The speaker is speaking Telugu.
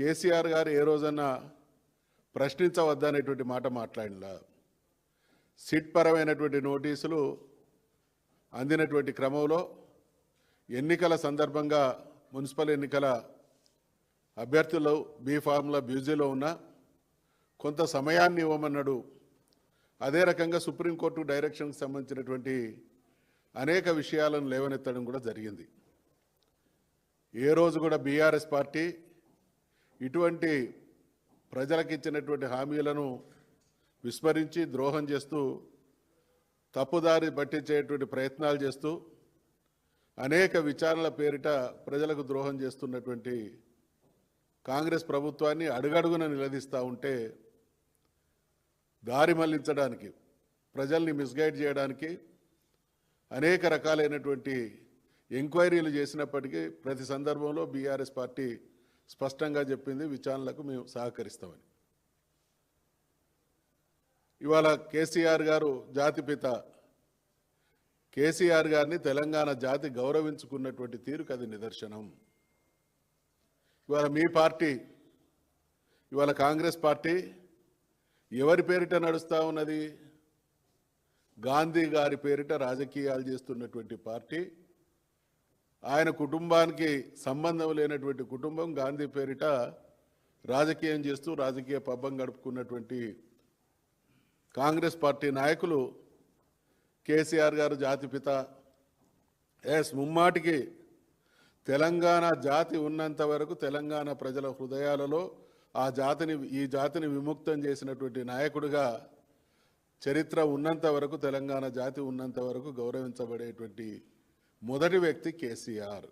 కేసీఆర్ గారు ఏ రోజన్నా ప్రశ్నించవద్దనేటువంటి మాట మాట్లాడినా సిట్ పరమైనటువంటి నోటీసులు అందినటువంటి క్రమంలో ఎన్నికల సందర్భంగా మున్సిపల్ ఎన్నికల అభ్యర్థులు బీ ఫార్ములా బ్యూజీలో ఉన్న కొంత సమయాన్ని ఇవ్వమన్నాడు. అదే రకంగా సుప్రీంకోర్టు డైరెక్షన్కి సంబంధించినటువంటి అనేక విషయాలను లేవనెత్తడం కూడా జరిగింది. ఏ రోజు కూడా బీఆర్ఎస్ పార్టీ ఇటువంటి ప్రజలకు ఇచ్చినటువంటి హామీలను విస్మరించి ద్రోహం చేస్తూ తప్పుదారి పట్టించేటువంటి ప్రయత్నాలు చేస్తూ అనేక విచారణల పేరిట ప్రజలకు ద్రోహం చేస్తున్నటువంటి కాంగ్రెస్ ప్రభుత్వాన్ని అడుగడుగున నిలదీస్తూ ఉంటే దారి మళ్లించడానికి, ప్రజల్ని మిస్గైడ్ చేయడానికి అనేక రకాలైనటువంటి ఎంక్వైరీలు చేసినప్పటికీ ప్రతి సందర్భంలో బీఆర్ఎస్ పార్టీ స్పష్టంగా చెప్పింది విచారణలకు మేము సహకరిస్తామని. ఇవాళ కేసీఆర్ గారు జాతిపిత, కేసీఆర్ గారిని తెలంగాణ జాతి గౌరవించుకున్నటువంటి తీరుకు అది నిదర్శనం. ఇవాళ మీ పార్టీ, ఇవాళ కాంగ్రెస్ పార్టీ ఎవరి పేరిట నడుస్తూ ఉన్నది? గాంధీ గారి పేరిట రాజకీయాలు చేస్తున్నటువంటి పార్టీ. ఆయన కుటుంబానికి సంబంధం లేనటువంటి కుటుంబం గాంధీ పేరిట రాజకీయం చేస్తూ రాజకీయ పబ్బం గడుపుకున్నటువంటి కాంగ్రెస్ పార్టీ నాయకులు కేసీఆర్ గారు జాతిపిత. ముమ్మాటికి తెలంగాణ జాతి ఉన్నంత వరకు తెలంగాణ ప్రజల హృదయాలలో ఈ జాతిని విముక్తం చేసినటువంటి నాయకుడిగా చరిత్ర ఉన్నంత వరకు, తెలంగాణ జాతి ఉన్నంత వరకు గౌరవించబడేటువంటి మొదటి వ్యక్తి కేసీఆర్.